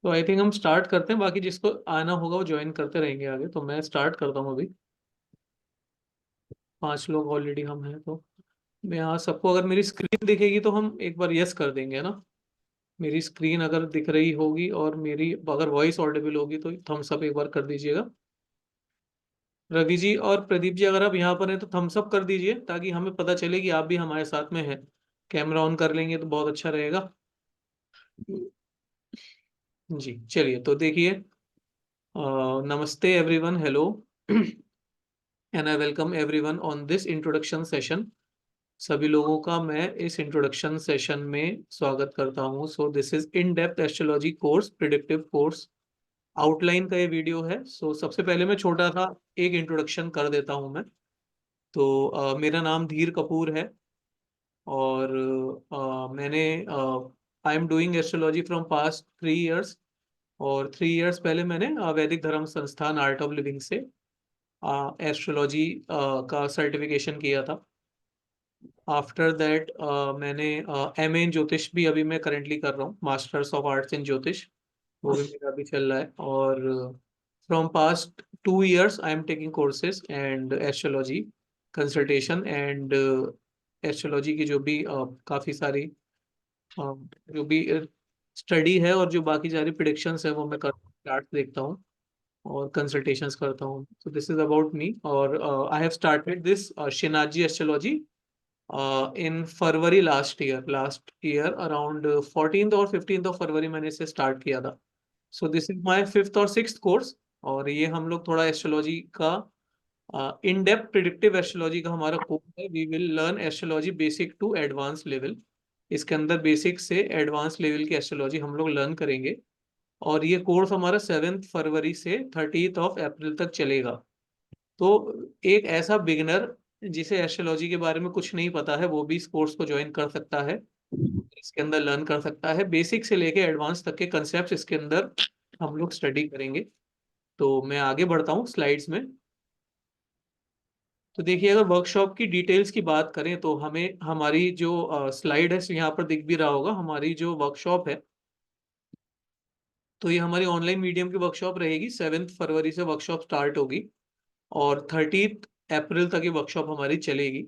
तो I think हम start करते हैं, बाकी जिसको आना होगा वो ज्वाइन करते रहेंगे आगे। तो मैं स्टार्ट करता हूँ अभी। 5 लोग ऑलरेडी हम हैं, तो मैं यहाँ सबको, अगर मेरी स्क्रीन दिखेगी तो हम एक बार यस कर देंगे, है ना। मेरी स्क्रीन अगर दिख रही होगी और मेरी अगर वॉइस ऑडिबल होगी तो थम्स अप एक बार कर दीजिएगा। रवि जी और प्रदीप जी, अगर आप यहाँ पर हैं तो थम्स अप कर दीजिए ताकि हमें पता चले कि आप भी हमारे साथ में हैं। कैमरा ऑन कर लेंगे तो बहुत अच्छा रहेगा। जी चलिए, तो देखिए। नमस्ते everyone, hello and I welcome everyone on this introduction session. सभी लोगों का मैं इस इंट्रोडक्शन सेशन में स्वागत करता हूं। सो this is in depth astrology course, predictive course outline का ये वीडियो है। सो सबसे पहले मैं छोटा सा एक इंट्रोडक्शन कर देता हूं मैं। तो मेरा नाम धीर कपूर है और मैंने I am doing astrology from past 3 years. और 3 इयर्स पहले मैंने वैदिक धर्म संस्थान आर्ट ऑफ लिविंग से एस्ट्रोलॉजी का सर्टिफिकेशन किया था। आफ्टर दैट मैंने एमए इन ज्योतिष भी अभी मैं करेंटली कर रहा हूँ, मास्टर्स ऑफ आर्ट्स इन ज्योतिष, वो भी मेरा अभी चल रहा है। और from past 2 years I am taking courses and astrology consultation and astrology की जो भी काफ़ी सारी जो भी स्टडी है और जो बाकी सारी प्रिडिक्शंस है वो मैं कर चार्ट देखता हूँ और कंसल्टेशंस करता हूँ। So this is about me. और आई हैव स्टार्टेड दिस शिनाजी astrology in February last year around 14th और 15th ऑफ फरवरी मैंने इसे स्टार्ट किया था। सो दिस इज माय फिफ्थ और सिक्स्थ कोर्स। और ये हम लोग थोड़ा एस्ट्रोलॉजी का इन डेप्थ प्रिडिक्टिव एस्ट्रोलॉजी का हमारा कोर्स है। We will learn astrology basic to advance level. इसके अंदर बेसिक से एडवांस लेवल की एस्ट्रोलॉजी हम लोग लर्न करेंगे। और ये कोर्स हमारा 7 फरवरी से 30th ऑफ अप्रैल तक चलेगा। तो एक ऐसा बिगिनर जिसे एस्ट्रोलॉजी के बारे में कुछ नहीं पता है वो भी इस कोर्स को ज्वाइन कर सकता है। इसके अंदर लर्न कर सकता है, बेसिक से लेके एडवांस तक के कंसेप्ट इसके अंदर हम लोग स्टडी करेंगे। तो मैं आगे बढ़ता हूँ स्लाइड्स में। तो देखिए, अगर वर्कशॉप की डिटेल्स की बात करें तो हमें हमारी जो स्लाइड है यहाँ पर दिख भी रहा होगा। हमारी जो वर्कशॉप है, तो ये हमारी ऑनलाइन मीडियम की वर्कशॉप रहेगी। 7 फरवरी से वर्कशॉप स्टार्ट होगी और 30th अप्रैल तक ये वर्कशॉप हमारी चलेगी।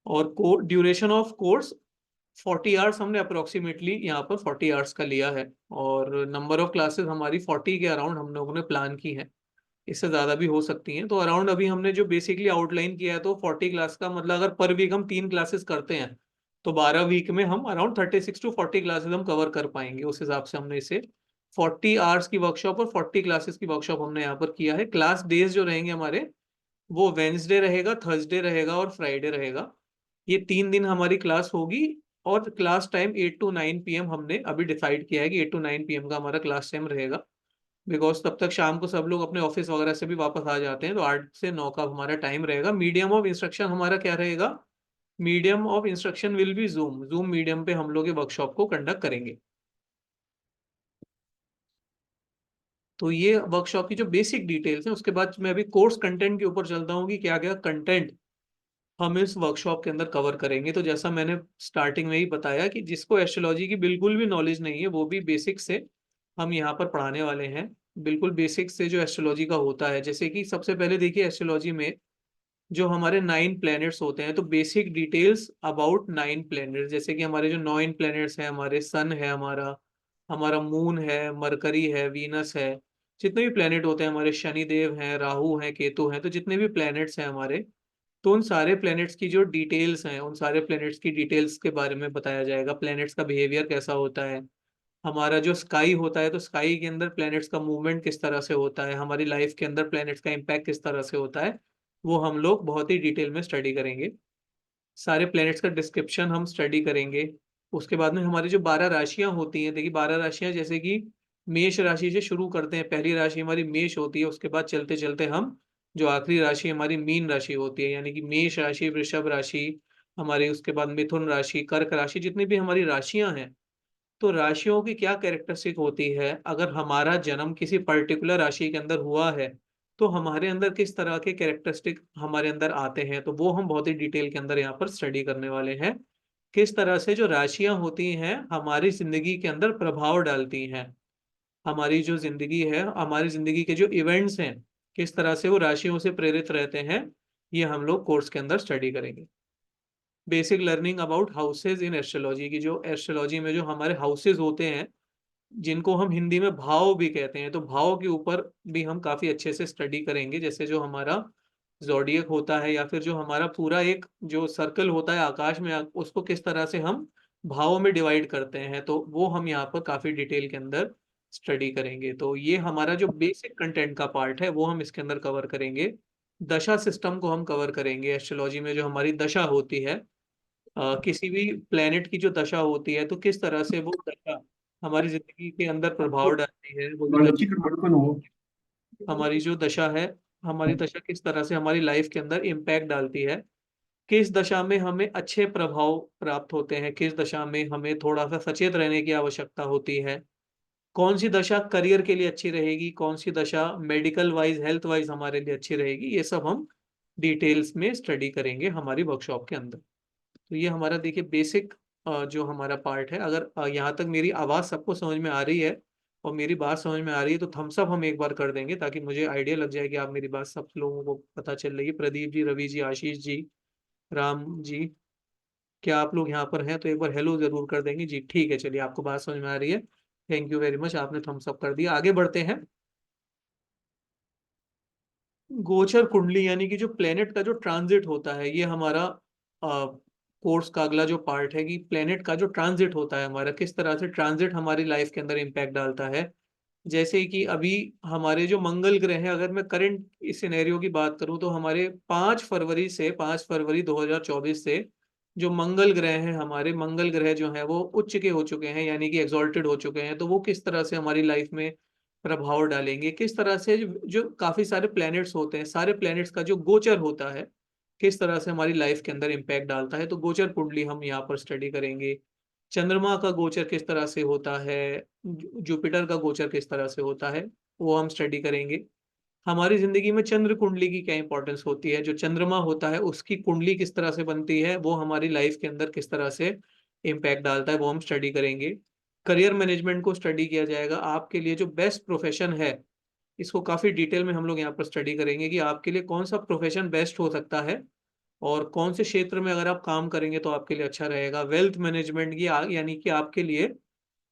और ड्यूरेशन ऑफ कोर्स 40 आवर्स हमने अप्रोक्सीमेटली यहाँ पर 40 आवर्स का लिया है। और नंबर ऑफ क्लासेस हमारी 40 के अराउंड हम लोगों ने प्लान की है। इससे ज़्यादा भी हो सकती हैं। तो अराउंड अभी हमने जो बेसिकली आउटलाइन किया है, तो 40 क्लास का मतलब अगर पर वीक हम 3 क्लासेस करते हैं तो 12 वीक में हम अराउंड 36 to 40 क्लासेस हम कवर कर पाएंगे। उस हिसाब से हमने इसे 40 आवर्स की वर्कशॉप और 40 क्लासेस की वर्कशॉप हमने यहाँ पर किया है। क्लास डेज जो रहेंगे हमारे, वो वेंसडे रहेगा, थर्सडे रहेगा और फ्राइडे रहेगा। ये 3 दिन हमारी क्लास होगी। और क्लास टाइम 8 to 9 PM हमने अभी डिसाइड किया है कि 8 to 9 PM का हमारा क्लास टाइम रहेगा। बिकॉज तब तक शाम को सब लोग अपने ऑफिस वगैरह से भी वापस आ जाते हैं, तो 8 से 9 का हमारा टाइम रहेगा। मीडियम ऑफ इंस्ट्रक्शन हमारा क्या रहेगा? Medium of instruction will be zoom. Zoom medium पे हम लोग ये वर्कशॉप को कंडक्ट करेंगे। तो ये वर्कशॉप की जो बेसिक डिटेल्स है, उसके बाद मैं अभी कोर्स कंटेंट के ऊपर चलता हूँ कि क्या क्या कंटेंट हम इस वर्कशॉप के अंदर कवर करेंगे। तो जैसा मैंने स्टार्टिंग में ही बताया कि जिसको एस्ट्रोलॉजी की बिल्कुल भी नॉलेज नहीं है वो भी बेसिक से हम यहाँ पर पढ़ाने वाले हैं। बिल्कुल बेसिक से जो एस्ट्रोलॉजी का होता है, जैसे कि सबसे पहले देखिए, एस्ट्रोलॉजी में जो हमारे 9 प्लैनेट्स होते हैं, तो बेसिक डिटेल्स अबाउट 9 प्लैनेट्स, जैसे कि हमारे जो 9 प्लैनेट्स हैं, हमारे सन है, हमारा हमारा मून है, मरकरी है, वीनस है, जितने भी प्लैनेट होते हैं हमारे, शनि देव हैं, राहु हैं, केतु हैं, तो जितने भी प्लैनेट्स हैं हमारे, तो उन सारे प्लैनेट्स की जो डिटेल्स हैं, उन सारे प्लैनेट्स की डिटेल्स के बारे में बताया जाएगा। प्लैनेट्स का बिहेवियर कैसा होता है, हमारा जो स्काई होता है, तो स्काई के अंदर प्लैनेट्स का मूवमेंट किस तरह से होता है, हमारी लाइफ के अंदर प्लैनेट्स का इम्पैक्ट किस तरह से होता है, वो हम लोग बहुत ही डिटेल में स्टडी करेंगे। सारे प्लैनेट्स का डिस्क्रिप्शन हम स्टडी करेंगे। उसके बाद में हमारी जो 12 राशियां होती हैं, देखिए 12 राशियां जैसे कि मेष राशि से शुरू करते हैं, पहली राशि हमारी मेष होती है। उसके बाद चलते चलते हम जो आखिरी राशि हमारी मीन राशि होती है, यानी कि मेष राशि, वृषभ राशि हमारी, उसके बाद मिथुन राशि, कर्क राशि, जितनी भी हमारी राशियां हैं, तो राशियों की क्या कैरेक्टरिस्टिक होती है, अगर हमारा जन्म किसी पर्टिकुलर राशि के अंदर हुआ है तो हमारे अंदर किस तरह के कैरेक्टरिस्टिक हमारे अंदर आते हैं, तो वो हम बहुत ही डिटेल के अंदर यहाँ पर स्टडी करने वाले हैं। किस तरह से जो राशियां होती हैं हमारी जिंदगी के अंदर प्रभाव डालती हैं। हमारी जो जिंदगी है, हमारी जिंदगी के जो इवेंट्स हैं, किस तरह से वो राशियों से प्रेरित रहते हैं, ये हम लोग कोर्स के अंदर स्टडी करेंगे। Basic learning about houses in astrology की, जो एस्ट्रोलॉजी में जो हमारे हाउसेज होते हैं, जिनको हम हिंदी में भाव भी कहते हैं, तो भाव के ऊपर भी हम काफी अच्छे से स्टडी करेंगे। जैसे जो हमारा जोडियक होता है, या फिर जो हमारा पूरा एक जो सर्कल होता है आकाश में, उसको किस तरह से हम भावों में डिवाइड करते हैं, तो वो हम यहाँ पर काफी डिटेल के अंदर स्टडी करेंगे। तो ये हमारा जो बेसिक कंटेंट का पार्ट है वो हम इसके अंदर कवर करेंगे। दशा सिस्टम को हम कवर करेंगे। एस्ट्रोलॉजी में जो हमारी दशा होती है, किसी भी प्लेनेट की जो दशा होती है, तो किस तरह से वो दशा हमारी जिंदगी के अंदर प्रभाव डालती है, वो जो दशा, हमारी जो दशा है, हमारी दशा किस तरह से हमारी लाइफ के अंदर इम्पैक्ट डालती है, किस दशा में हमें अच्छे प्रभाव प्राप्त होते हैं, किस दशा में हमें थोड़ा सा सचेत रहने की आवश्यकता होती है, कौन सी दशा करियर के लिए अच्छी रहेगी, कौन सी दशा मेडिकल वाइज हेल्थ वाइज हमारे लिए अच्छी रहेगी, ये सब हम डिटेल्स में स्टडी करेंगे हमारी वर्कशॉप के अंदर। तो ये हमारा देखिए बेसिक जो हमारा पार्ट है। अगर यहाँ तक मेरी आवाज़ सबको समझ में आ रही है और मेरी बात समझ में आ रही है, तो थम्स अप हम एक बार कर देंगे, ताकि मुझे आइडिया लग जाए कि आप, मेरी बात सब लोगों को पता चल रही है। प्रदीप जी, रवि जी, आशीष जी, राम जी, क्या आप लोग यहाँ पर हैं? तो एक बार हेलो जरूर कर देंगे जी। ठीक है, चलिए, आपको बात समझ में आ रही है। थैंक यू वेरी मच, आपने थम्स अप कर दिया। आगे बढ़ते हैं। गोचर कुंडली यानी कि जो प्लेनेट का जो ट्रांजिट होता है, ये हमारा कोर्स का अगला जो पार्ट है, कि प्लेनेट का जो ट्रांजिट होता है हमारा, किस तरह से ट्रांजिट हमारी लाइफ के अंदर इम्पैक्ट डालता है। जैसे कि अभी हमारे जो मंगल ग्रह है, अगर मैं करंट इस सिनेरियो की बात करूं, तो हमारे 5 फरवरी 2024 से जो मंगल ग्रह हैं, हमारे मंगल ग्रह जो हैं वो उच्च के हो चुके हैं, यानी कि एग्जॉल्टेड हो चुके हैं। तो वो किस तरह से हमारी लाइफ में प्रभाव डालेंगे, किस तरह से जो काफी सारे प्लैनेट्स होते हैं, सारे प्लैनेट्स का जो गोचर होता है, किस तरह से हमारी लाइफ के अंदर इम्पैक्ट डालता है, तो गोचर कुंडली हम यहाँ पर स्टडी करेंगे। चंद्रमा का गोचर किस तरह से होता है, जुपिटर का गोचर किस तरह से होता है, वो हम स्टडी करेंगे। हमारी जिंदगी में चंद्र कुंडली की क्या इंपॉर्टेंस होती है, जो चंद्रमा होता है उसकी कुंडली किस तरह से बनती है, वो हमारी लाइफ के अंदर किस तरह से इम्पैक्ट डालता है, वो हम स्टडी करेंगे। करियर मैनेजमेंट को स्टडी किया जाएगा। आपके लिए जो बेस्ट प्रोफेशन है, इसको काफी डिटेल में हम लोग यहाँ पर स्टडी करेंगे, कि आपके लिए कौन सा प्रोफेशन बेस्ट हो सकता है, और कौन से क्षेत्र में अगर आप काम करेंगे तो आपके लिए अच्छा रहेगा। वेल्थ मैनेजमेंट की यानी कि आपके लिए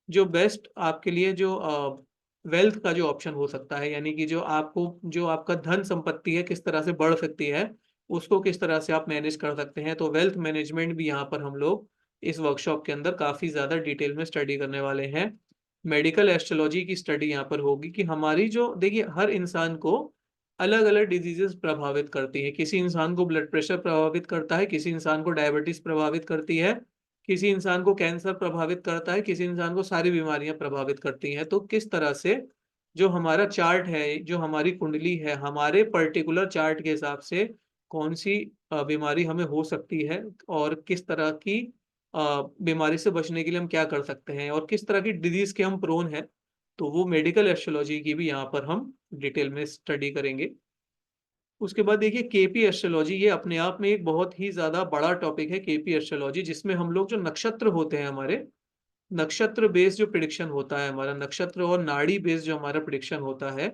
जो बेस्ट, आपके लिए जो वेल्थ का जो ऑप्शन हो सकता है, यानी कि जो आपको, जो आपका धन संपत्ति है किस तरह से बढ़ सकती है, उसको किस तरह से आप मैनेज कर सकते हैं। तो वेल्थ मैनेजमेंट भी यहाँ पर हम लोग इस वर्कशॉप के अंदर काफी ज्यादा डिटेल में स्टडी करने वाले हैं। मेडिकल एस्ट्रोलॉजी की स्टडी यहाँ पर होगी, कि हमारी जो, देखिए, हर इंसान को अलग अलग डिजीजेस प्रभावित करती हैं। किसी इंसान को ब्लड प्रेशर प्रभावित करता है, किसी इंसान को डायबिटीज प्रभावित करती है, किसी इंसान को कैंसर प्रभावित करता है, किसी इंसान को सारी बीमारियां प्रभावित करती हैं। तो किस तरह से जो हमारा चार्ट है, जो हमारी कुंडली है, हमारे पर्टिकुलर चार्ट के हिसाब से कौन सी बीमारी हमें हो सकती है, और किस तरह की बीमारी से बचने के लिए हम क्या कर सकते हैं, और किस तरह की डिजीज के हम प्रोन हैं, तो वो मेडिकल एस्ट्रोलॉजी की भी यहाँ पर हम डिटेल में स्टडी करेंगे। उसके बाद देखिए, केपी एस्ट्रोलॉजी, ये अपने आप में एक बहुत ही ज्यादा बड़ा टॉपिक है, केपी एस्ट्रोलॉजी, जिसमें हम लोग जो नक्षत्र होते हैं हमारे, नक्षत्र बेस्ड जो प्रिडिक्शन होता है हमारा, नक्षत्र और नाड़ी बेस्ड जो हमारा प्रिडिक्शन होता है,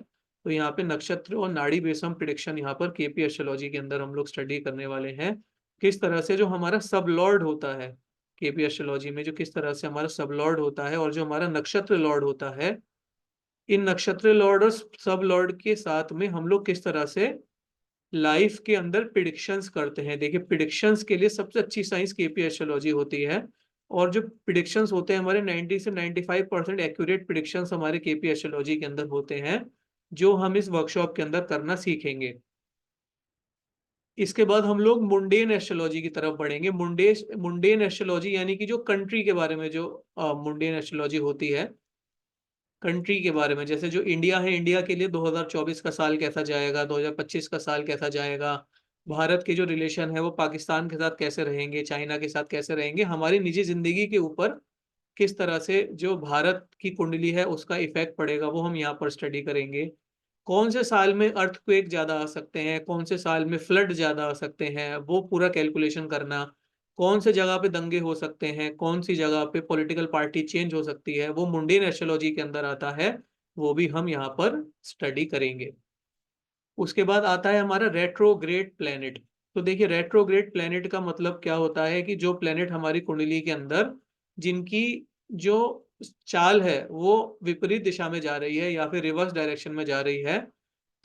तो यहाँ पे नक्षत्र और नाड़ी बेस्ड हम प्रिडिक्शन यहाँ पर केपी एस्ट्रोलॉजी के अंदर हम लोग स्टडी करने वाले हैं। किस तरह से जो हमारा सब लॉर्ड होता है केपी एस्ट्रोलॉजी में, जो किस तरह से हमारा सब लॉर्ड होता है, और जो हमारा नक्षत्र लॉर्ड होता है, इन नक्षत्र लॉर्ड और सब लॉर्ड के साथ में हम लोग किस तरह से लाइफ के अंदर प्रिडिक्शंस करते हैं। देखिए, प्रिडिक्शंस के लिए सबसे अच्छी साइंस केपी एस्ट्रोलॉजी होती है, और जो प्रिडिक्शंस होते हैं हमारे, 90 से 95% एक्यूरेट प्रिडिक्शंस हमारे केपी एस्ट्रोलॉजी के अंदर होते हैं, जो हम इस वर्कशॉप के अंदर करना सीखेंगे। इसके बाद हम लोग मुंडेन एस्ट्रोलॉजी की तरफ बढ़ेंगे। मुंडेन एस्ट्रोलॉजी यानी कि जो कंट्री के बारे में जो मुंडेन एस्ट्रोलॉजी होती है, कंट्री के बारे में, जैसे जो इंडिया है, इंडिया के लिए 2024 का साल कैसा जाएगा, 2025 का साल कैसा जाएगा, भारत के जो रिलेशन है वो पाकिस्तान के साथ कैसे रहेंगे, चाइना के साथ कैसे रहेंगे, हमारी निजी जिंदगी के ऊपर किस तरह से जो भारत की कुंडली है उसका इफेक्ट पड़ेगा, वो हम यहाँ पर स्टडी करेंगे। कौन से साल में अर्थक्वेक ज्यादा आ सकते हैं, कौन से साल में फ्लड ज्यादा आ सकते हैं, वो पूरा कैलकुलेशन करना। कौन से जगह पे दंगे हो सकते हैं, कौन सी जगह पे पॉलिटिकल पार्टी चेंज हो सकती है, वो मुंडेन एस्ट्रोलॉजी के अंदर आता है, वो भी हम यहाँ पर स्टडी करेंगे। उसके बाद आता है हमारा रेट्रोग्रेड प्लेनेट। तो देखिए रेट्रोग्रेड प्लेनेट का मतलब क्या होता है कि जो प्लेनेट हमारी कुंडली के अंदर जिनकी जो चाल है वो विपरीत दिशा में जा रही है या फिर रिवर्स डायरेक्शन में जा रही है,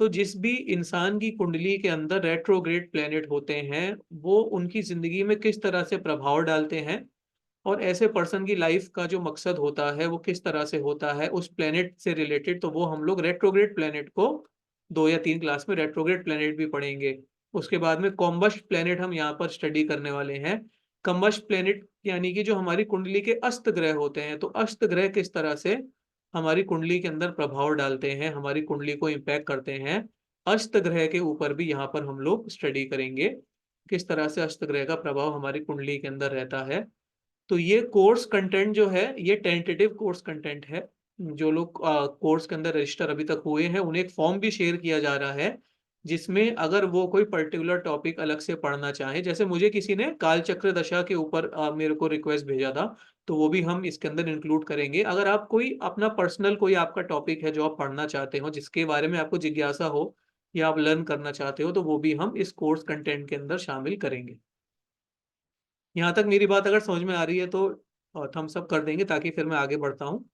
तो जिस भी इंसान की कुंडली के अंदर रेट्रोग्रेड प्लेनेट होते हैं वो उनकी जिंदगी में किस तरह से प्रभाव डालते हैं और ऐसे पर्सन की लाइफ का जो मकसद होता है वो किस तरह से होता है उस प्लेनेट से रिलेटेड, तो वो हम लोग रेट्रोग्रेड प्लेनेट को 2 या 3 क्लास में रेट्रोग्रेड प्लेनेट भी पढ़ेंगे। उसके बाद में कॉम्बस्ट प्लेनेट हम यहाँ पर स्टडी करने वाले हैं। कम्बस्ट प्लेनेट यानी कि जो हमारी कुंडली के अस्त ग्रह होते हैं, तो अस्त ग्रह किस तरह से हमारी कुंडली के अंदर प्रभाव डालते हैं, हमारी कुंडली को इम्पैक्ट करते हैं, अस्त ग्रह के ऊपर भी यहाँ पर हम लोग स्टडी करेंगे किस तरह से अस्त ग्रह का प्रभाव हमारी कुंडली के अंदर रहता है। तो ये कोर्स कंटेंट जो है ये टेंटेटिव कोर्स कंटेंट है। जो लोग कोर्स के अंदर रजिस्टर अभी तक हुए हैं उन्हें एक फॉर्म भी शेयर किया जा रहा है जिसमें अगर वो कोई पर्टिकुलर टॉपिक अलग से पढ़ना चाहे, जैसे मुझे किसी ने कालचक्र दशा के ऊपर मेरे को रिक्वेस्ट भेजा था, तो वो भी हम इसके अंदर इंक्लूड करेंगे। अगर आप कोई अपना पर्सनल कोई आपका टॉपिक है जो आप पढ़ना चाहते हो, जिसके बारे में आपको जिज्ञासा हो या आप लर्न करना चाहते हो, तो वो भी हम इस कोर्स कंटेंट के अंदर शामिल करेंगे। यहाँ तक मेरी बात अगर समझ में आ रही है तो थम्स अप कर देंगे ताकि फिर मैं आगे बढ़ता हूँ।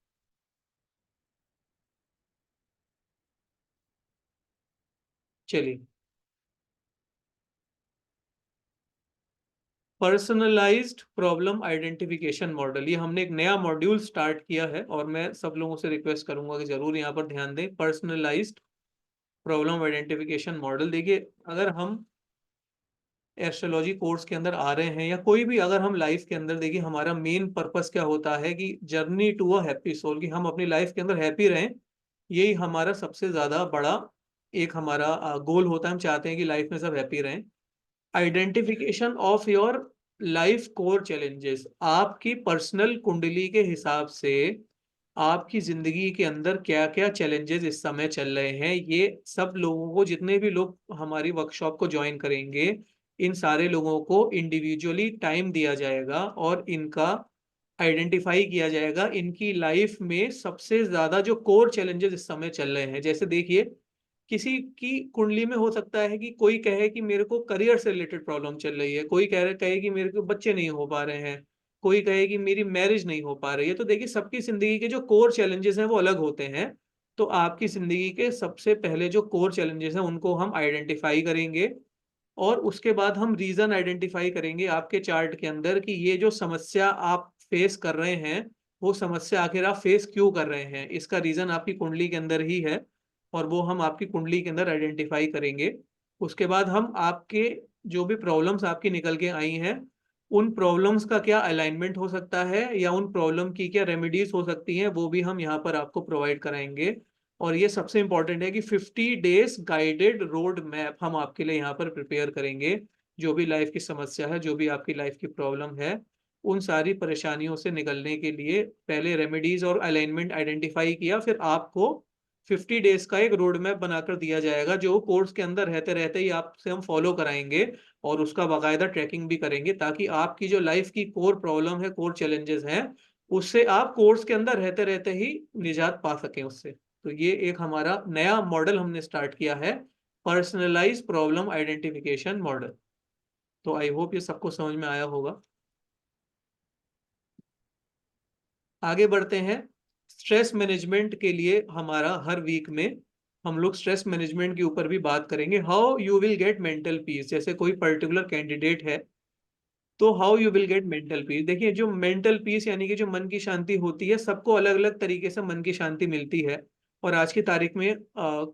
चलिए, पर्सनलाइज्ड प्रॉब्लम आइडेंटिफिकेशन मॉडल, ये हमने एक नया मॉड्यूल स्टार्ट किया है और मैं सब लोगों से रिक्वेस्ट करूंगा कि जरूर यहाँ पर ध्यान दें। पर्सनलाइज्ड प्रॉब्लम आइडेंटिफिकेशन मॉडल, देखिए अगर हम एस्ट्रोलॉजी कोर्स के अंदर आ रहे हैं या कोई भी अगर हम लाइफ के अंदर, देखिए हमारा मेन पर्पस क्या होता है कि journey to a happy soul, कि हम अपनी लाइफ के अंदर हैप्पी रहें। यही हमारा सबसे ज्यादा बड़ा एक हमारा गोल होता है। हम चाहते हैं कि लाइफ में सब हैप्पी रहें। Identification of your life core challenges, आपकी पर्सनल कुंडली के हिसाब से आपकी जिंदगी के अंदर क्या क्या चैलेंजेस इस समय चल रहे हैं, ये सब लोगों को, जितने भी लोग हमारी वर्कशॉप को ज्वाइन करेंगे, इन सारे लोगों को इंडिविजुअली टाइम दिया जाएगा और इनका आइडेंटिफाई किया जाएगा इनकी लाइफ में सबसे ज्यादा जो कोर चैलेंजेस इस समय चल रहे हैं। जैसे देखिए किसी की कुंडली में हो सकता है कि कोई कहे कि मेरे को करियर से रिलेटेड प्रॉब्लम चल रही है, कोई कहे कि मेरे को बच्चे नहीं हो पा रहे हैं, कोई कहे कि मेरी मैरिज नहीं हो पा रही है। तो देखिए सबकी जिंदगी के जो कोर चैलेंजेस हैं वो अलग होते हैं। तो आपकी जिंदगी के सबसे पहले जो कोर चैलेंजेस हैं उनको हम आइडेंटिफाई करेंगे और उसके बाद हम रीजन आइडेंटिफाई करेंगे आपके चार्ट के अंदर कि ये जो समस्या आप फेस कर रहे हैं वो समस्या आखिर आप फेस क्यों कर रहे हैं, इसका रीजन आपकी कुंडली के अंदर ही है और वो हम आपकी कुंडली के अंदर आइडेंटिफाई करेंगे। उसके बाद हम आपके जो भी प्रॉब्लम्स आपकी निकल के आई हैं उन प्रॉब्लम्स का क्या अलाइनमेंट हो सकता है या उन प्रॉब्लम की क्या रेमेडीज हो सकती हैं वो भी हम यहाँ पर आपको प्रोवाइड कराएंगे। और ये सबसे इंपॉर्टेंट है कि 50 डेज गाइडेड रोड मैप हम आपके लिए यहाँ पर प्रिपेयर करेंगे। जो भी लाइफ की समस्या है, जो भी आपकी लाइफ की प्रॉब्लम है, उन सारी परेशानियों से निकलने के लिए पहले रेमेडीज और अलाइनमेंट आइडेंटिफाई किया, फिर आपको 50 डेज का एक रोड मैप बनाकर दिया जाएगा जो कोर्स के अंदर रहते रहते ही आपसे हम फॉलो कराएंगे और उसका बाकायदा ट्रैकिंग भी करेंगे ताकि आपकी जो लाइफ की कोर प्रॉब्लम है, कोर चैलेंजेस हैं, उससे आप कोर्स के अंदर रहते रहते ही निजात पा सकें उससे। तो ये एक हमारा नया मॉडल हमने स्टार्ट किया है, पर्सनलाइज प्रॉब्लम आइडेंटिफिकेशन मॉडल। तो आई होप ये सबको समझ में आया होगा। आगे बढ़ते हैं। स्ट्रेस मैनेजमेंट के लिए हमारा हर वीक में हम लोग स्ट्रेस मैनेजमेंट के ऊपर भी बात करेंगे। How you will get mental peace, जैसे कोई पर्टिकुलर कैंडिडेट है तो how you will get mental peace. देखिए जो मेंटल पीस यानी कि जो मन की शांति होती है, सबको अलग अलग तरीके से मन की शांति मिलती है। और आज की तारीख में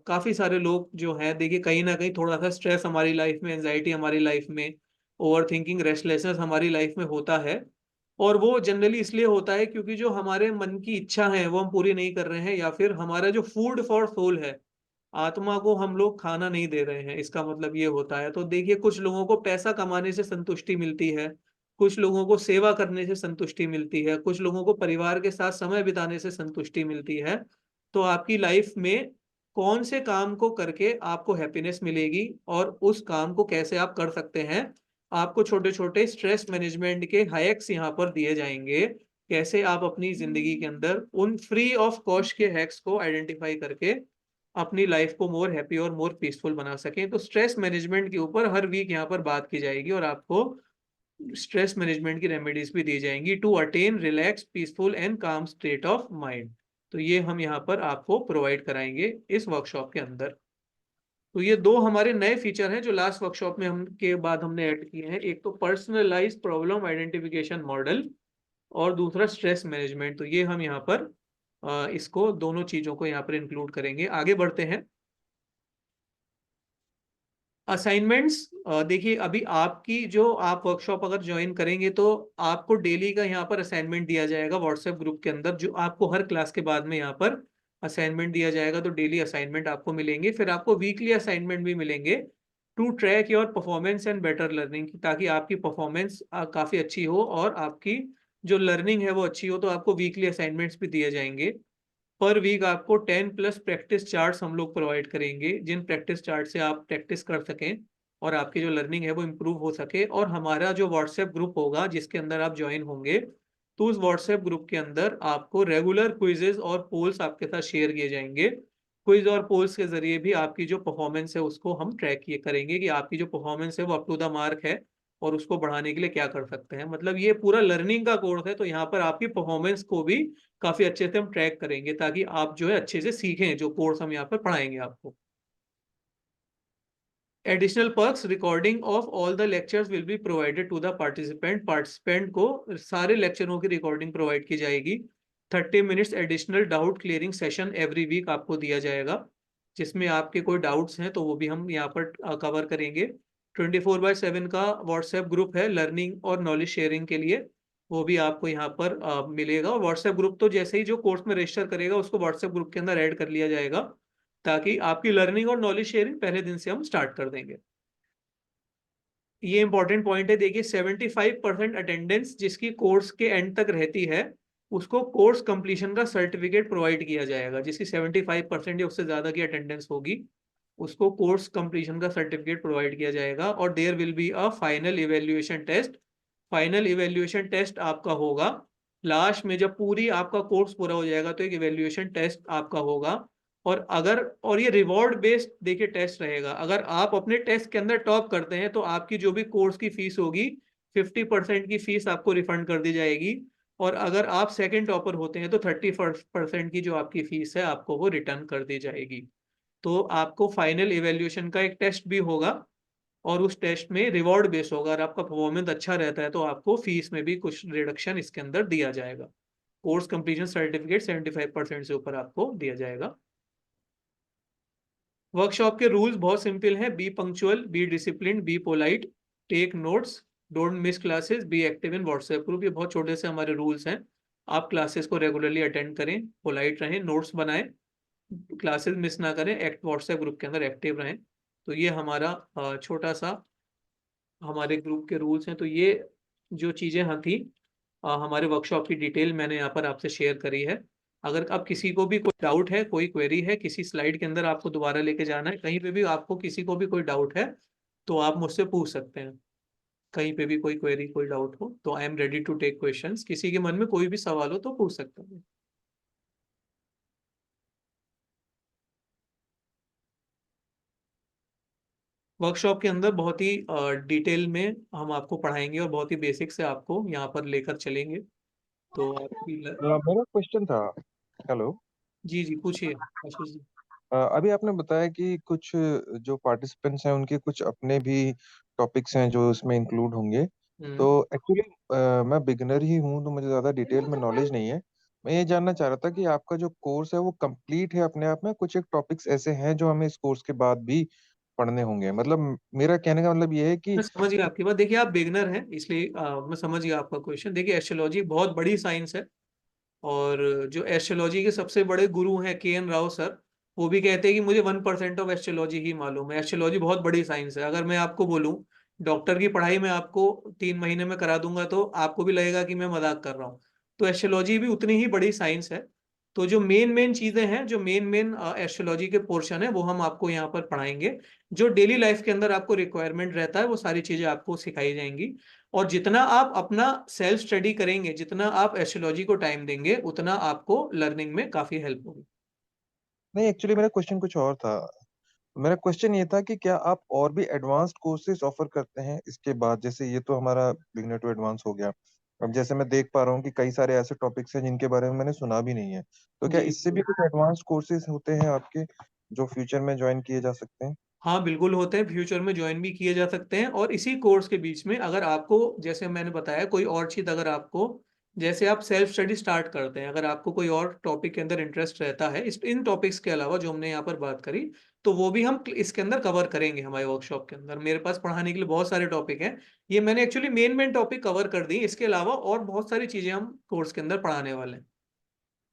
काफी सारे लोग जो हैं, देखिए कहीं ना कहीं थोड़ा सा स्ट्रेस हमारी लाइफ में, एंजाइटी हमारी लाइफ में, ओवर थिंकिंग, रेस्टलेसनेस हमारी लाइफ में होता है। और वो जनरली इसलिए होता है क्योंकि जो हमारे मन की इच्छा है वो हम पूरी नहीं कर रहे हैं, या फिर हमारा जो फूड फॉर सोल है, आत्मा को हम लोग खाना नहीं दे रहे हैं, इसका मतलब ये होता है। तो देखिए कुछ लोगों को पैसा कमाने से संतुष्टि मिलती है, कुछ लोगों को सेवा करने से संतुष्टि मिलती है, कुछ लोगों को परिवार के साथ समय बिताने से संतुष्टि मिलती है। तो आपकी लाइफ में कौन से काम को करके आपको हैप्पीनेस मिलेगी और उस काम को कैसे आप कर सकते हैं, आपको छोटे छोटे स्ट्रेस मैनेजमेंट के हैक्स यहाँ पर दिए जाएंगे कैसे आप अपनी जिंदगी के अंदर उन फ्री ऑफ कॉस्ट के हैक्स को आइडेंटिफाई करके अपनी लाइफ को मोर हैप्पी और मोर पीसफुल बना सकें। तो स्ट्रेस मैनेजमेंट के ऊपर हर वीक यहाँ पर बात की जाएगी और आपको स्ट्रेस मैनेजमेंट की रेमेडीज भी दी जाएंगी to attain relax peaceful and calm state of mind. तो ये हम यहाँ पर आपको प्रोवाइड कराएंगे इस वर्कशॉप के अंदर। तो ये दो हमारे नए फीचर हैं जो लास्ट वर्कशॉप में हम के बाद हमने ऐड किए हैं। एक तो पर्सनलाइज्ड प्रॉब्लम आइडेंटिफिकेशन मॉडल और दूसरा स्ट्रेस मैनेजमेंट। तो ये हम यहाँ पर इसको दोनों चीजों को यहाँ पर इंक्लूड करेंगे। आगे बढ़ते हैं। असाइनमेंट्स, देखिए अभी आपकी जो आप वर्कशॉप अगर ज्वाइन करेंगे तो आपको डेली का यहाँ पर असाइनमेंट दिया जाएगा व्हाट्सएप ग्रुप के अंदर, जो आपको हर क्लास के बाद में यहाँ पर असाइनमेंट दिया जाएगा। तो डेली असाइनमेंट आपको मिलेंगे, फिर आपको वीकली असाइनमेंट भी मिलेंगे to track your performance and better learning, ताकि आपकी परफॉर्मेंस काफ़ी अच्छी हो और आपकी जो लर्निंग है वो अच्छी हो। तो आपको वीकली असाइनमेंट्स भी दिए जाएंगे। पर वीक आपको 10+ प्रैक्टिस चार्ट्स हम लोग प्रोवाइड करेंगे, जिन प्रैक्टिस चार्ट से आप प्रैक्टिस कर सकें और आपकी जो लर्निंग है वो इम्प्रूव हो सके। और हमारा जो व्हाट्सएप ग्रुप होगा जिसके अंदर आप ज्वाइन होंगे, तो उस व्हाट्सएप ग्रुप के अंदर आपको रेगुलर क्विजेज और पोल्स आपके साथ शेयर किए जाएंगे। क्विज और पोल्स के जरिए भी आपकी जो परफॉर्मेंस है उसको हम ट्रैक किए करेंगे कि आपकी जो परफॉर्मेंस है वो अप टू द मार्क है और उसको बढ़ाने के लिए क्या कर सकते हैं। मतलब ये पूरा लर्निंग का कोर्स है, तो यहाँ पर आपकी परफॉर्मेंस को भी काफी अच्छे से हम ट्रैक करेंगे ताकि आप जो है अच्छे से सीखें जो कोर्स हम यहाँ पर पढ़ाएंगे आपको। Additional perks, recording of all the lectures will be provided to the participant. Participant को सारे लेक्चरों की रिकॉर्डिंग प्रोवाइड की जाएगी। 30 minutes additional doubt clearing session every week आपको दिया जाएगा, जिसमें आपके कोई डाउट्स हैं तो वो भी हम यहाँ पर कवर करेंगे। 24/7 का व्हाट्सएप ग्रुप है लर्निंग और नॉलेज शेयरिंग के लिए, वो भी आपको यहाँ पर मिलेगा। व्हाट्सएप ग्रुप तो जैसे ही जो कोर्स में रजिस्टर करेगा उसको व्हाट्सएप ग्रुप के अंदर ऐड कर लिया जाएगा, ताकि आपकी लर्निंग और नॉलेज शेयरिंग पहले दिन से हम स्टार्ट कर देंगे। ये इंपॉर्टेंट पॉइंट है, देखिए 75% अटेंडेंस जिसकी कोर्स के एंड तक रहती है उसको कोर्स कंप्लीशन का सर्टिफिकेट प्रोवाइड किया जाएगा। जिसकी 75% या उससे ज्यादा की अटेंडेंस होगी उसको कोर्स कंप्लीशन का सर्टिफिकेट प्रोवाइड किया जाएगा। और there will be a final evaluation test. Final evaluation test आपका होगा लास्ट में, जब पूरी आपका कोर्स पूरा हो जाएगा तो एक इवेल्युएशन टेस्ट आपका होगा। और ये रिवॉर्ड बेस्ड देखिए टेस्ट रहेगा। अगर आप अपने टेस्ट के अंदर टॉप करते हैं तो आपकी जो भी कोर्स की फीस होगी 50% की फीस आपको रिफंड कर दी जाएगी। और अगर आप सेकंड टॉपर होते हैं तो 30% की जो आपकी फीस है आपको वो रिटर्न कर दी जाएगी। तो आपको फाइनल इवेल्युएशन का एक टेस्ट भी होगा और उस टेस्ट में रिवॉर्ड बेस होगा। अगर आपका परफॉर्मेंस अच्छा रहता है तो आपको फीस में भी कुछ रिडक्शन इसके अंदर दिया जाएगा। कोर्स कंप्लीशन सर्टिफिकेट 75% से ऊपर आपको दिया जाएगा। वर्कशॉप के रूल्स बहुत सिंपल हैं। Be punctual, be discipline, be polite, take notes, don't miss classes, be active in WhatsApp group. ये बहुत छोटे से हमारे रूल्स हैं। आप क्लासेस को रेगुलरली अटेंड करें, पोलाइट रहें, नोट्स बनाएं, क्लासेस मिस ना करें, व्हाट्सएप ग्रुप के अंदर एक्टिव रहें। तो ये हमारा छोटा सा हमारे ग्रुप के रूल्स हैं। तो ये जो चीज़ें हाँ थी हमारे वर्कशॉप की डिटेल मैंने यहाँ पर आपसे शेयर करी है। अगर अब किसी को भी कोई डाउट है, कोई क्वेरी है, किसी स्लाइड के अंदर आपको दोबारा लेके जाना है, कहीं पे भी आपको किसी को भी कोई डाउट है तो आप मुझसे पूछ सकते हैं। कहीं पे भी कोई क्वेरी कोई डाउट हो तो I am ready to take questions. किसी के मन में कोई भी सवाल हो तो पूछ सकते हैं। वर्कशॉप के अंदर बहुत ही डिटेल में हम आपको पढ़ाएंगे और बहुत ही बेसिक से आपको यहाँ पर लेकर चलेंगे। तो आपकी मेरा क्वेश्चन था। हेलो। जी जी पूछिए आशीष जी। अभी आपने बताया कि कुछ जो पार्टिसिपेंट्स हैं उनके कुछ अपने भी टॉपिक्स हैं जो इसमें इंक्लूड होंगे। तो हम्म। एक्चुअली मैं बिगिनर ही हूँ तो मुझे ज़्यादा डिटेल में नॉलेज नहीं है। मैं ये जानना चाह रहा था कि आपका जो कोर्स है वो कंप्लीट है अपने आप में, कुछ एक टॉपिक्स ऐसे हैं जो हमें इस कोर्स के बाद भी पढ़ने होंगे। मतलब मेरा कहने का मतलब ये है कि मैं समझ गया आपकी बात। देखिए आप बिगनर हैं इसलिए मैं समझ गया आपका क्वेश्चन। देखिए एस्ट्रोलॉजी बहुत बड़ी साइंस है और जो एस्ट्रोलॉजी के सबसे बड़े गुरु हैं के.एन. राव सर, वो भी कहते हैं कि मुझे 1% ऑफ एस्ट्रोलॉजी ही मालूम है। एस्ट्रोलॉजी बहुत बड़ी साइंस है। अगर मैं आपको बोलूं डॉक्टर की पढ़ाई मैं आपको 3 महीने में करा दूंगा तो आपको भी लगेगा कि मैं मजाक कर रहा हूँ। तो एस्ट्रोलॉजी भी उतनी ही बड़ी साइंस है। तो जो मेन चीजें हैं, जो मेन एस्ट्रोलॉजी के पोर्शन है, वो हम आपको यहाँ पर पढ़ाएंगे। जो डेली लाइफ के अंदर आपको रिक्वायरमेंट रहता है वो सारी चीजें आपको सिखाई जाएंगी। और जितना आप अपना सेल्फ स्टडी करेंगे, जितना आप एस्ट्रोलॉजी को टाइम देंगे, उतना आपको लर्निंग में काफी हेल्प होगी। नहीं, एक्चुअली मेरा क्वेश्चन कुछ और था। मेरा क्वेश्चन ये था कि क्या आप और भी एडवांस्ड कोर्सेज ऑफर करते हैं इसके बाद? जैसे ये तो हमारा बिगनर टू एडवांस हो गया। अब जैसे मैं देख पा रहा हूँ कि कई सारे ऐसे टॉपिक्स हैं जिनके बारे में मैंने सुना भी नहीं है, तो क्या जी इससे भी कुछ एडवांस कोर्सेज होते हैं आपके जो फ्यूचर में ज्वाइन किए जा सकते हैं? हाँ, बिल्कुल होते हैं, फ्यूचर में ज्वाइन भी किए जा सकते हैं। और इसी कोर्स के बीच में अगर आपको, जैसे मैंने बताया, कोई और चीज़ अगर आपको, जैसे आप सेल्फ स्टडी स्टार्ट करते हैं, अगर आपको कोई और टॉपिक के अंदर इंटरेस्ट रहता है, इस इन टॉपिक्स के अलावा जो हमने यहाँ पर बात करी, तो वो भी हम इसके अंदर कवर करेंगे हमारे वर्कशॉप के अंदर। मेरे पास पढ़ाने के लिए बहुत सारे टॉपिक हैं। ये मैंने एक्चुअली मेन टॉपिक कवर कर दी, इसके अलावा और बहुत सारी चीज़ें हम कोर्स के अंदर पढ़ाने वाले हैं।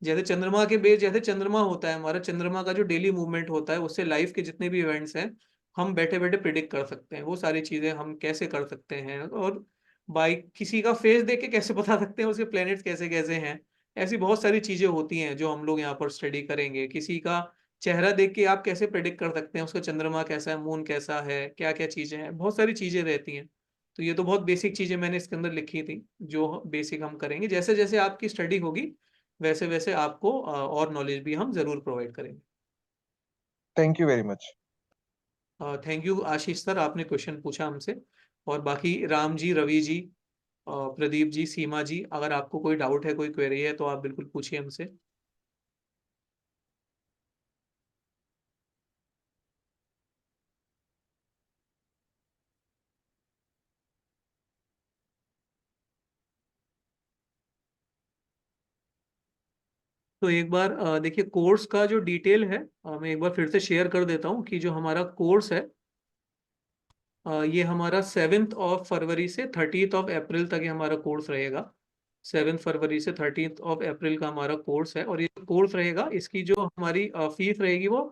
जैसे चंद्रमा के बेस, जैसे चंद्रमा होता है हमारा, चंद्रमा का जो डेली मूवमेंट होता है, उससे लाइफ के जितने भी इवेंट्स हैं, हम बैठे बैठे प्रिडिक्ट कर सकते हैं। वो सारी चीजें हम कैसे कर सकते हैं, और बाई किसी का फेस देख के कैसे बता सकते हैं उसके प्लैनेट्स कैसे कैसे हैं। ऐसी बहुत सारी चीजें होती हैं जो हम लोग यहाँ पर स्टडी करेंगे। किसी का चेहरा देख के आप कैसे प्रिडिक्ट कर सकते हैं उसका चंद्रमा कैसा है, मून कैसा है, क्या क्या चीजें हैं, बहुत सारी चीजें रहती हैं। तो ये तो बहुत बेसिक चीजें मैंने इसके अंदर लिखी थी, जो बेसिक हम करेंगे। जैसे जैसे आपकी स्टडी होगी, वैसे वैसे आपको और नॉलेज भी हम जरूर प्रोवाइड करेंगे। Thank you very much. Thank you Ashish sir, आपने क्वेश्चन पूछा हमसे। और बाकी राम जी, रवि जी, प्रदीप जी, सीमा जी, अगर आपको कोई डाउट है, कोई क्वेरी है, तो आप बिल्कुल पूछिए हमसे। तो एक बार देखिए, कोर्स का जो डिटेल है, मैं एक बार फिर से शेयर कर देता हूँ कि जो हमारा कोर्स है, ये हमारा 7 फरवरी से 30 अप्रैल तक ये हमारा कोर्स रहेगा। 7 फरवरी से 30 अप्रैल का हमारा कोर्स है। और ये कोर्स रहेगा, इसकी जो हमारी फीस रहेगी वो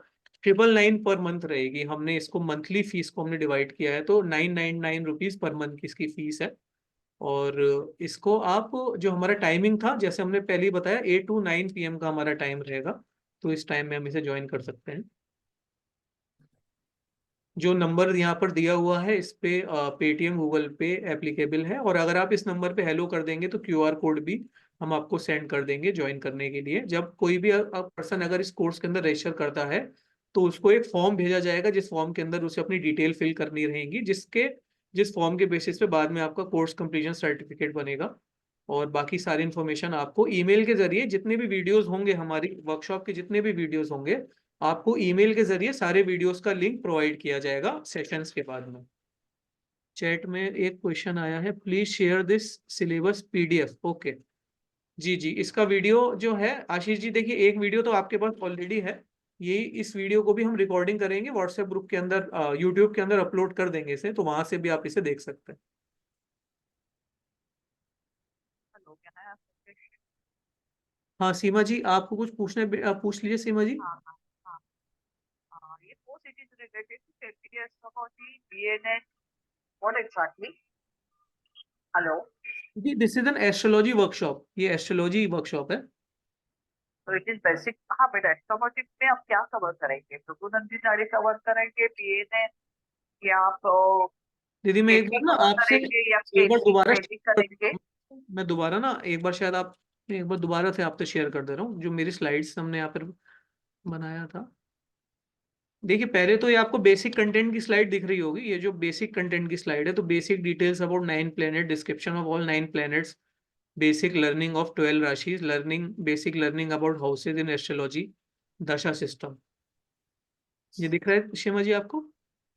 999 पर मंथ रहेगी। हमने इसको मंथली फीस को हमने डिवाइड किया है, तो 999 रुपीज पर मंथ की इसकी फीस है। और इसको आप, जो हमारा टाइमिंग था, जैसे हमने पहले ही बताया, 8 to 9 PM का हमारा टाइम रहेगा। तो इस टाइम में हम इसे ज्वाइन कर सकते हैं। जो नंबर यहाँ पर दिया हुआ है, इस पे पेटीएम, गूगल पे एप्लीकेबल है। और अगर आप इस नंबर पे हेलो कर देंगे तो क्यूआर कोड भी हम आपको सेंड कर देंगे ज्वाइन करने के लिए। जब कोई भी पर्सन अगर इस कोर्स के अंदर रजिस्टर करता है, तो उसको एक फॉर्म भेजा जाएगा, जिस फॉर्म के अंदर उसे अपनी डिटेल फिल करनी रहेगी, जिस फॉर्म के बेसिस पे बाद में आपका कोर्स कंप्लीशन सर्टिफिकेट बनेगा। और बाकी सारी इन्फॉर्मेशन आपको ईमेल के जरिए, जितने भी वीडियोस होंगे हमारी वर्कशॉप के, जितने भी वीडियोस होंगे, आपको ईमेल के जरिए सारे वीडियोस का लिंक प्रोवाइड किया जाएगा सेशंस के बाद में। चैट में एक क्वेश्चन आया है, please share this syllabus PDF. Okay, जी जी, इसका वीडियो जो है आशीष जी, देखिए एक वीडियो तो आपके पास ऑलरेडी है। यही इस वीडियो को भी हम रिकॉर्डिंग करेंगे, व्हाट्सएप ग्रुप के अंदर, यूट्यूब के अंदर अपलोड कर देंगे इसे, तो वहां से भी आप इसे देख सकते हैं। Hello, can I ask a question? हाँ सीमा जी, आपको कुछ पूछना है, आप पूछ लीजिए सीमा जी। हाँ हाँ हाँ ये post it is related to FPS about the BNN. What exactly? Hello. जी, this is an astrology workshop, ये एस्ट्रोलॉजी वर्कशॉप है। तो इट इज बेसिक। हाँ बेटा, एस्ट्रोमोटिव में आप क्या कवर करेंगे? प्रभुनंदी नाड़ी कवर करेंगे, BNN, या आप दीदी मैं एक केपी बार ना कवर आपसे करेंगे, या एक बार केपी दोबारा वैदिक करेंगे? मैं दोबारा ना एक बार शायद आप, मैं एक बार दोबारा से आपसे शेयर कर दे रहा हूँ जो मेरी स्लाइड्स हमने यहाँ पर बनाया था। देखिए पहले तो ये आपको बेसिक कंटेंट की स्लाइड दिख रही होगी, ये जो बेसिक कंटेंट की स्लाइड है, तो basic details about 9 planet, description of all 9 planets, basic learning of 12 राशिज, basic learning about houses in astrology, दशा सिस्टम, ये दिख रहा है शिमा जी आपको?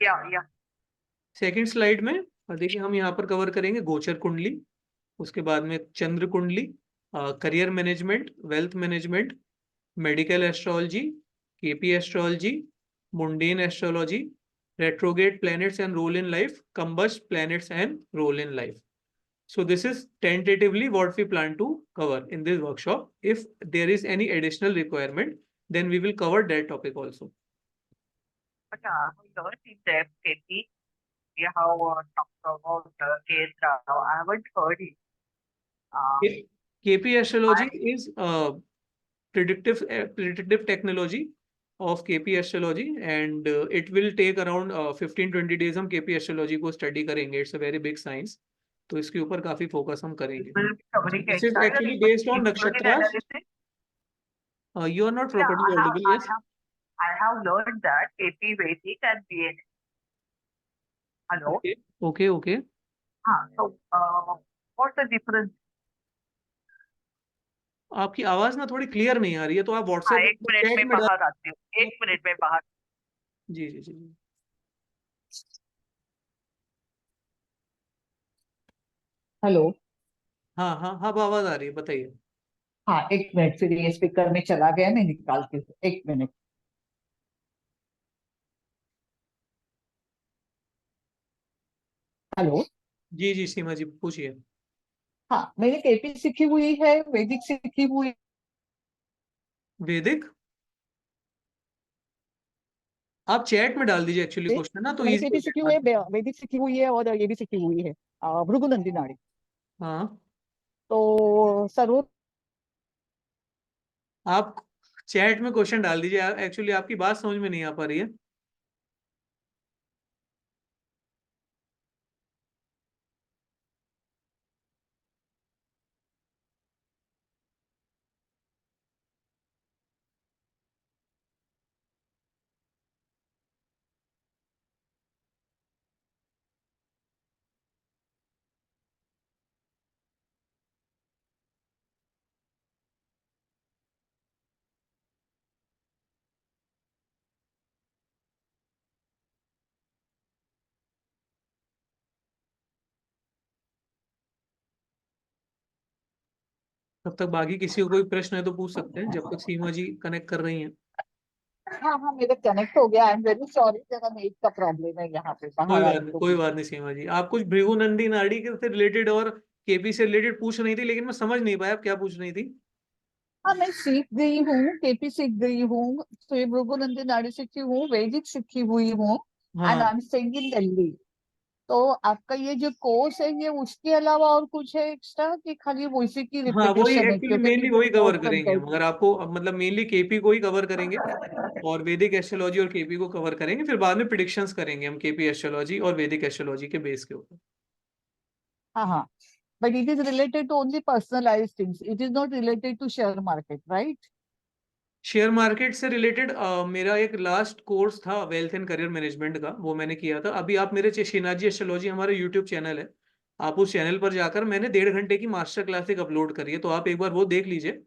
या सेकंड स्लाइड में देखिए, हम यहाँ पर कवर करेंगे गोचर कुंडली, उसके बाद में चंद्र कुंडली, career management, wealth management, medical astrology, KP astrology, mundane astrology, retrograde planets and role in life, combust planets and role in life. So this is tentatively what we plan to cover in this workshop. If there is any additional requirement, then we will cover that topic also. अच्छा, we learned in depth KP. We have talked about Kendra. I haven't heard it. Uh, KP astrology I is predictive technology of KP astrology, and it will take around 15-20 days हम KP astrology को study करेंगे. It's a very big science, तो इसके ऊपर काफी focus हम करेंगे. Will be covering This is entire actually based on including nakshatras. analysis. You are not Yeah, properly audible. Yes. I have learned that KP Vedic and DNA. Hello. Okay. So what's the difference? आपकी आवाज ना थोड़ी clear नहीं आ रही है, तो आप हाँ, व्हाट्सएप एक मिनट चैट में में डाल. बाहर आती हूँ. एक मिनट में बाहर. जी. हेलो. हाँ, अब आवाज आ रही है, बताइए. हाँ, एक मिनट, फिर ये स्पीकर में चला गया, मैं निकाल के. एक मिनट. हेलो. जी सीमा जी पूछिए. हाँ, मैंने केपी सीखी हुई है, वैदिक सीखी हुई. वैदिक आप चैट में डाल दीजिए एक्चुअली क्वेश्चन ना, तो मैंने इजी केपी सीखी हुई है, वैदिक सीखी हुई है, और ये भी सीखी हुई है, भृगुनंदी नाड़ी. हाँ, तो सर्व आप चैट में क्वेश्चन डाल दीजिए. एक्चुअली आपकी बात समझ में नहीं आ पा रही है. तब तक बाकी किसी को कोई प्रश्न है तो पूछ सकते हैं, जब तक सीमा जी कनेक्ट कर रही हैं. हाँ, मेरा कनेक्ट हो गया. आई एम वेरी सॉरी, जरा नेट का प्रॉब्लम है यहाँ पे, बाहर आई तो. कोई बात नहीं सीमा जी. आप कुछ भृगुनंदी नाड़ी के से रिलेटेड और केपी से रिलेटेड पूछ रही थी, लेकिन मैं समझ नहीं पाया आप क्या पूछ रही थी. हाँ, मैं सीख गई हूँ, केपी सीख गई हूँ, फिर भृगुनंदी नाड़ी सीखी हूँ, वैदिक सीखी हुई हूँ, एंड आई हाँ एम स्टेइंग इन दिल्ली. तो आपका ये जो कोर्स है, ये उसके अलावा और कुछ है एक्स्ट्रा, कि खाली उसी की वही रिपीटेशन है, एक्चुअली क्योंकि मेनली वही कवर नोट्स करेंगे एंड हम. अगर आपको मतलब मेनली केपी को ही कवर करेंगे और वैदिक एस्ट्रोलॉजी और केपी को कवर करेंगे, फिर बाद में प्रिडिक्शंस करेंगे हम केपी एस्ट्रोलॉजी और वैदिक एस्ट्रोलॉजी के बेस के ऊपर. हाँ, but it is related to only personalized things. It is not related to share market, right? Share market से रिलेटेड मेरा एक लास्ट कोर्स था वेल्थ एंड करियर मैनेजमेंट का, वो मैंने किया था. अभी आप मेरे श्रीनाथ एस्ट्रोलॉजी हमारा यूट्यूब चैनल है, आप उस चैनल पर जाकर मैंने 1.5 घंटे की मास्टर क्लास एक अपलोड करी है, तो आप एक बार वो देख लीजिए.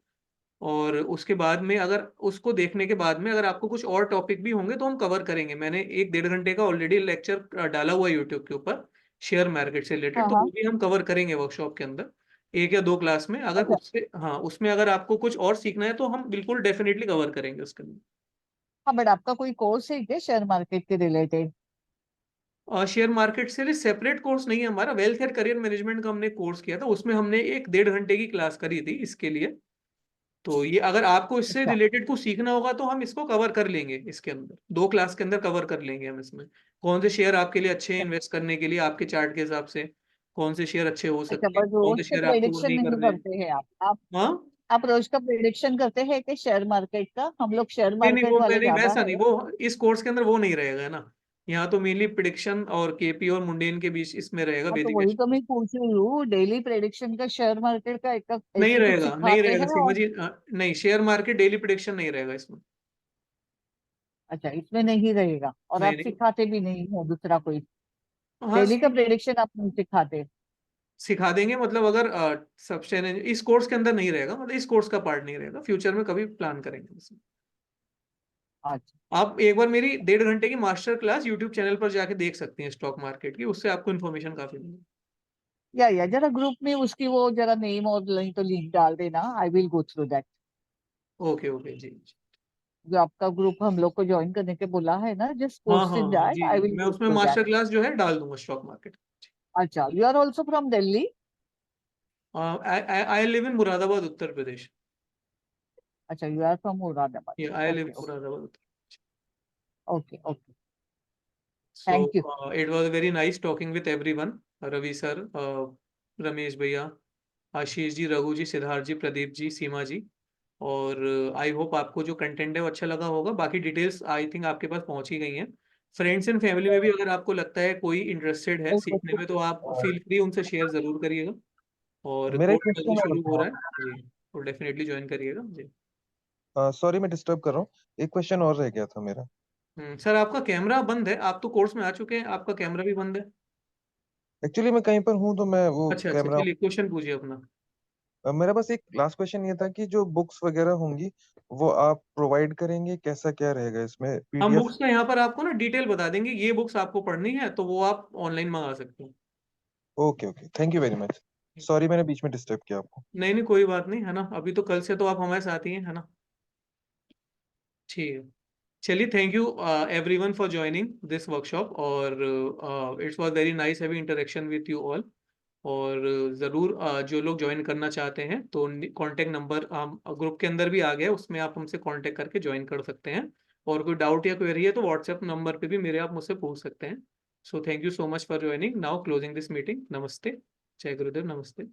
और उसके बाद में अगर उसको देखने के बाद में अगर आपको कुछ और टॉपिक भी होंगे तो हम कवर करेंगे. मैंने 1-1.5 घंटे का ऑलरेडी लेक्चर डाला हुआ है यूट्यूब के ऊपर शेयर मार्केट से रिलेटेड, हाँ, तो हाँ. वो भी हम कवर करेंगे वर्कशॉप के अंदर 1 या 2 क्लास में. अगर अच्छा. उससे उसमें अगर आपको कुछ और सीखना है तो हम बिल्कुल डेफिनेटली कवर करेंगे उसके अंदर. हाँ, बट आपका कोई कोर्स है क्या शेयर मार्केट के रिलेटेड? और शेयर मार्केट से सेपरेट कोर्स नहीं है हमारा. वेल्थ एंड करियर मैनेजमेंट का हमने कोर्स किया था, उसमें हमने 1-1.5 घंटे की क्लास करी थी इसके लिए. तो ये अगर आपको इससे अच्छा. रिलेटेड कुछ सीखना होगा तो हम इसको कवर कर लेंगे. इसके अंदर 2 क्लास के अंदर कवर कर लेंगे हम. इसमें कौन से शेयर आपके लिए अच्छे हैं इन्वेस्ट करने के लिए आपके चार्ट के हिसाब से, कौन से शेयर अच्छे हो अच्छा, सकते हैं, बट कौन रोज से के शेयर आपको वो प्रेडिक्शन नहीं नहीं करने हैं. करते हैं आप? हाँ आप रोज का प्रेडिक्शन करते हैं कि शेयर मार्केट का? हम लोग शेयर नहीं, मार्केट वो वाले मैंने ज्यादा वैसा नहीं, है. वो इस कोर्स के अंदर वो नहीं रहेगा ना. यहाँ तो मेनली प्रिडिक्शन और केपी और मुंडेन के बीच इसमें रहेगा हाँ, तो वैदिक वही तो मैं एस्ट्रोलॉजी. पूछ रही हूँ, डेली प्रेडिक्शन का शेयर मार्केट का एक नहीं ऐसे कुछ रहेगा, नहीं सिखाते रहेगा हैं सीमा और? जी. नहीं, शेयर मार्केट डेली प्रिडिक्शन नहीं रहेगा इसमें. अच्छा, इसमें नहीं रहेगा, और नहीं आप नहीं. सिखाते भी नहीं हो दूसरा कोई? हाँ डेली का प्रेडिक्शन आप नहीं सिखाते? सिखा देंगे, मतलब अगर सब्सटेंस इस कोर्स के अंदर नहीं रहेगा, मतलब इस कोर्स का पार्ट नहीं रहेगा, फ्यूचर में कभी प्लान करेंगे इसमें. अच्छा. आप एक बार मेरी 1.5 घंटे की मास्टर क्लास यूट्यूब चैनल पर जाके देख सकती हैं स्टॉक मार्केट की, उससे आपको इन्फॉर्मेशन काफी मिलेगी. या जरा ग्रुप में उसकी वो जरा नेम और नहीं तो लिंक डाल देना. I will go through that. Okay जी. जो आपका ग्रुप हम लोग को ज्वाइन करने के बोला है ना, just post in that, I जी विल मैं गो उसमें थ्रू दैट. मास्टर क्लास जो है डाल दूंगा स्टॉक मार्केट. अच्छा, you are also from Delhi? I live in Moradabad Uttar Pradesh. अच्छा, you are from Moradabad. I live okay, in Moradabad Uttar. Okay, okay. So thank you. it was very nice talking with everyone. Ravi sir, Ramesh भैया, आशीष जी, रघु जी, सिद्धार्थ जी, प्रदीप जी, सीमा जी. और I hope आपको जो content है वो अच्छा लगा होगा। बाकी डिटेल्स आई थिंक आपके पास पहुंच ही गई हैं। फ्रेंड्स एंड फैमिली में भी अगर आपको लगता है कोई इंटरेस्टेड है एक सीखने में, तो आप क्वेश्चन फील फ्री उनसे शेयर जरूर करिएगा। और मेरा एक कोर्स जल्दी क्वेश्चन और शुरू हो था। रहा है जी, तो डेफिनेटली ज्वाइन करिएगा जी। सॉरी मैं डिस्टर्ब कर रहा हूँ, एक क्वेश्चन और रह गया था मेरा। सर आपका कैमरा बंद है, आप तो कोर्स में आ चुके हैं, आपका कैमरा भी बंद है। एक्चुअली मैं कहीं पर हूँ तो मैं वो अच्छा अच्छा, कैमरा। चलिए क्वेश्चन पूछिए अपना। मेरा बस एक लास्ट क्वेश्चन ये था कि जो बुक्स वगैरह होंगी वो आप प्रोवाइड करेंगे, कैसा क्या रहेगा इसमें, हम पीडीएफ? बुक्स का यहाँ पर आपको ना डिटेल बता देंगे, ये बुक्स आपको पढ़नी है तो वो आप ऑनलाइन मंगा सकते हैं। Okay okay, thank you very much. Sorry मैंने बीच में डिस्टर्ब किया आपको। नहीं नहीं, कोई बात नहीं है ना, अभी तो कल से तो आप हमारे साथ ही हैं, है ना। ठीक है, चलिए, thank you everyone for joining this workshop, और it's was very nice having interaction with you all. और ज़रूर जो लोग ज्वाइन करना चाहते हैं तो कांटेक्ट नंबर हम ग्रुप के अंदर भी आ गया, उसमें आप हमसे कांटेक्ट करके ज्वाइन कर सकते हैं। और कोई डाउट या क्वेरी है तो व्हाट्सएप नंबर पे भी मेरे आप मुझसे पूछ सकते हैं। So thank you so much for joining, now closing this meeting. नमस्ते, जय गुरुदेव, नमस्ते।